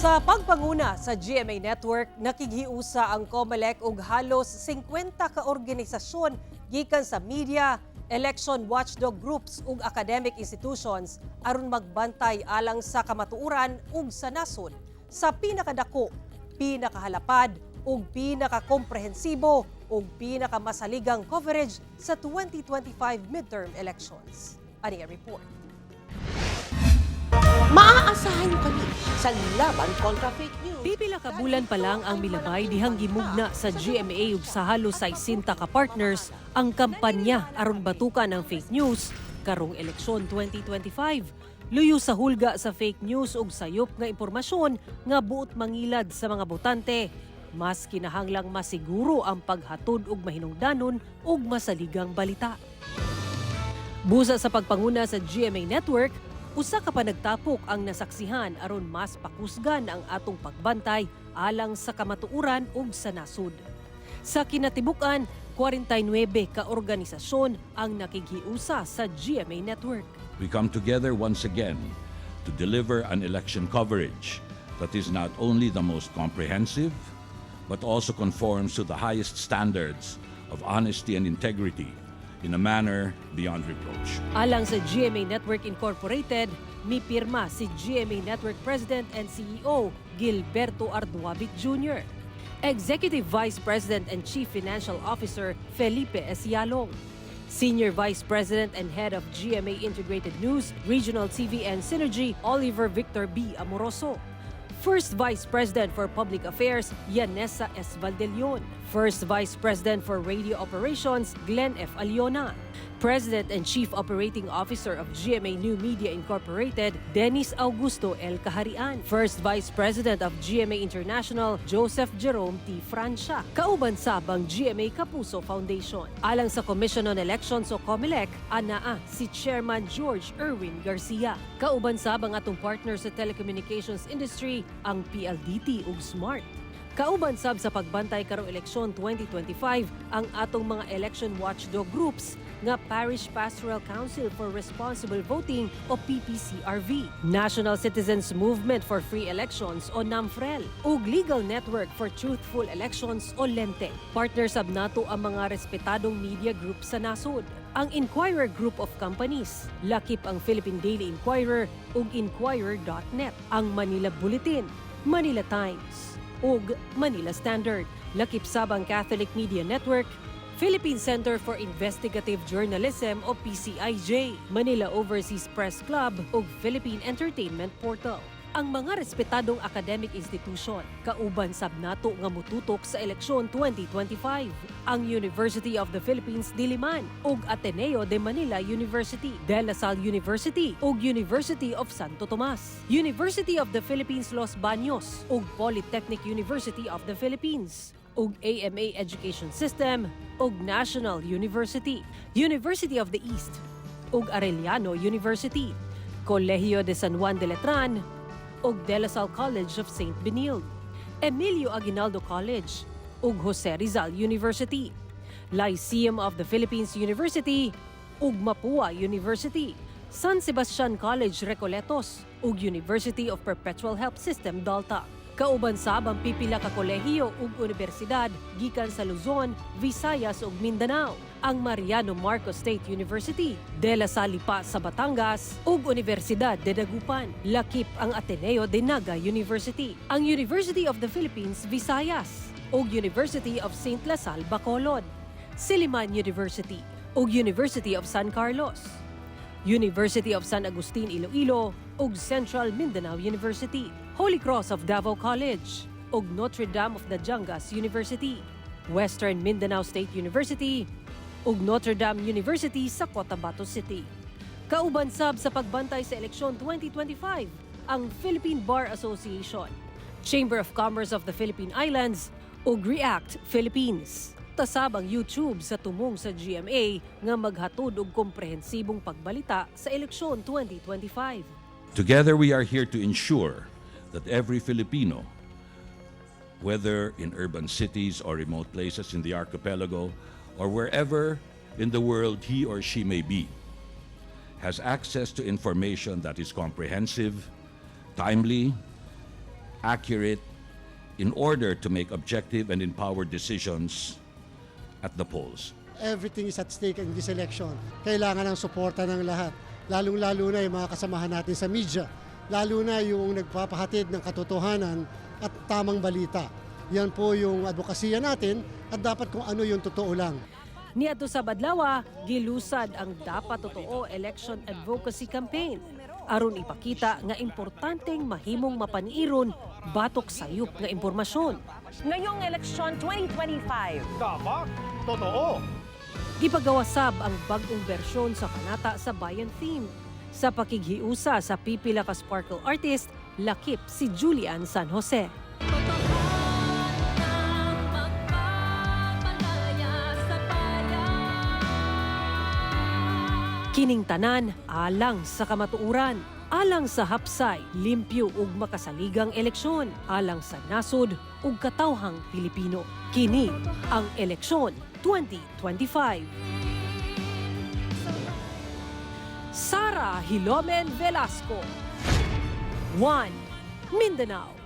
Sa pagpanguna sa GMA Network, nakighiusa ang COMELEC og halos 50 ka organisasyon gikan sa media, election watchdog groups ug academic institutions aron magbantay alang sa kamatuoran ug sa nasod sa pinakadako, pinakahalapad ug pinakakomprehensibo ug pinakamasaligang coverage sa 2025 midterm elections. Ani ang report. Maaasahan nyo kami sa laban kontra fake news. Pipila ka bulan pa lang ang milabay dihang gimugna sa GMA ug sa halos 60 ka partners ang kampanya aron batukan ang fake news karong eleksyon 2025. Luyo sa hulga sa fake news ug sayop nga impormasyon nga buot mangilad sa mga botante. Mas kinahanglang masiguro ang paghatod og mahinungdanon ug masaligang balita. Busa sa pagpanguna sa GMA Network, usa ka pa nagtapok ang nasaksihan aron mas pakusgan ang atong pagbantay alang sa kamatuoran ug sa nasud. Sa kinatibukan, 49 ka organisasyon ang nakighiusa sa GMA Network. We come together once again to deliver an election coverage that is not only the most comprehensive, but also conforms to the highest standards of honesty and integrity in a manner beyond reproach. Alang sa GMA Network Incorporated, mipirma si GMA Network President and CEO Gilberto Arduabit Jr., Executive Vice President and Chief Financial Officer Felipe Esialong, Senior Vice President and Head of GMA Integrated News, Regional TV and Synergy Oliver Victor B. Amoroso, First Vice President for Public Affairs, Yanessa S. Valdelion. First Vice President for Radio Operations, Glenn F. Aliona. President and Chief Operating Officer of GMA New Media Incorporated, Dennis Augusto L. Kaharian. First Vice President of GMA International, Joseph Jerome T. Francia. Kauban sabang GMA Kapuso Foundation. Alang sa Commission on Elections o COMELEC, anaa si Chairman George Erwin Garcia. Kauban sabang atong partner sa telecommunications industry, ang PLDT ug SMART. Kauban sab sa pagbantay karong eleksyon 2025 ang atong mga election watchdog groups nga Parish Pastoral Council for Responsible Voting o PPCRV, National Citizens Movement for Free Elections o NAMFREL, ug Legal Network for Truthful Elections o LENTE. Partner sab nato ang mga respetadong media group sa nasod. Ang Inquirer Group of Companies, lakip ang Philippine Daily Inquirer ug Inquirer.net, ang Manila Bulletin, Manila Times, ug Manila Standard, lakip sabang Catholic Media Network, Philippine Center for Investigative Journalism o PCIJ, Manila Overseas Press Club ug Philippine Entertainment Portal. Ang mga respetadong academic institution, kauban sab nato nga mututok sa eleksyon 2025, ang University of the Philippines Diliman ug Ateneo de Manila University, De La Salle University ug University of Santo Tomas, University of the Philippines Los Baños ug Polytechnic University of the Philippines, ug AMA Education System ug National University, University of the East ug Arellano University, Colegio de San Juan de Letran ug De La Salle College of St. Benilde, Emilio Aguinaldo College ug Jose Rizal University, Lyceum of the Philippines University ug Mapua University, San Sebastian College Recoletos ug University of Perpetual Help System Dalta. Kauban sab ang pipila ka kolehiyo ug universidad gikan sa Luzon, Visayas ug Mindanao, ang Mariano Marcos State University, De La Salle Lipa sa Batangas ug Universidad de Dagupan, lakip ang Ateneo de Naga University, ang University of the Philippines Visayas ug University of St. La Salle Bacolod, Silliman University ug University of San Carlos, University of San Agustin Iloilo ug Central Mindanao University, Holy Cross of Davao College ug Notre Dame of the Jangas University, Western Mindanao State University ug Notre Dame University sa Cotabato City. Kauban sab sa pagbantay sa eleksyon 2025 ang Philippine Bar Association, Chamber of Commerce of the Philippine Islands ug React Philippines. Tasab ang YouTube sa tumong sa GMA nga maghatod og komprehensibong pagbalita sa eleksyon 2025. Together we are here to ensure that every Filipino, whether in urban cities or remote places in the archipelago or wherever in the world he or she may be, has access to information that is comprehensive, timely, accurate in order to make objective and empowered decisions at the polls. Everything is at stake in this election. Kailangan ng suporta ng lahat. Lalong-lalo na yung mga kasamahan natin sa media. Lalo na yung nagpapahatid ng katotohanan at tamang balita. Yan po yung advokasya natin at dapat kung ano yung totoo lang. Niadto sa Badlawa, gilusad ang Dapat Totoo Election Advocacy Campaign. Aron ipakita nga importanteng mahimong mapaniiron batok sayop nga impormasyon. Ngayong eleksyon 2025. Dapat totoo. Gipagawasab ang bag-ong bersyon sa Panata sa Bayan theme. Sa pakighiusa sa pipila ka sparkle artist, lakip si Julian San Jose. Kining tanan alang sa kamatuuran, alang sa hapsay, limpyo ug makasaligang eleksyon, alang sa nasod ug katawhang Pilipino. Kini ang eleksyon 2025. Sara Hilomen Velasco, 1 Mindanao.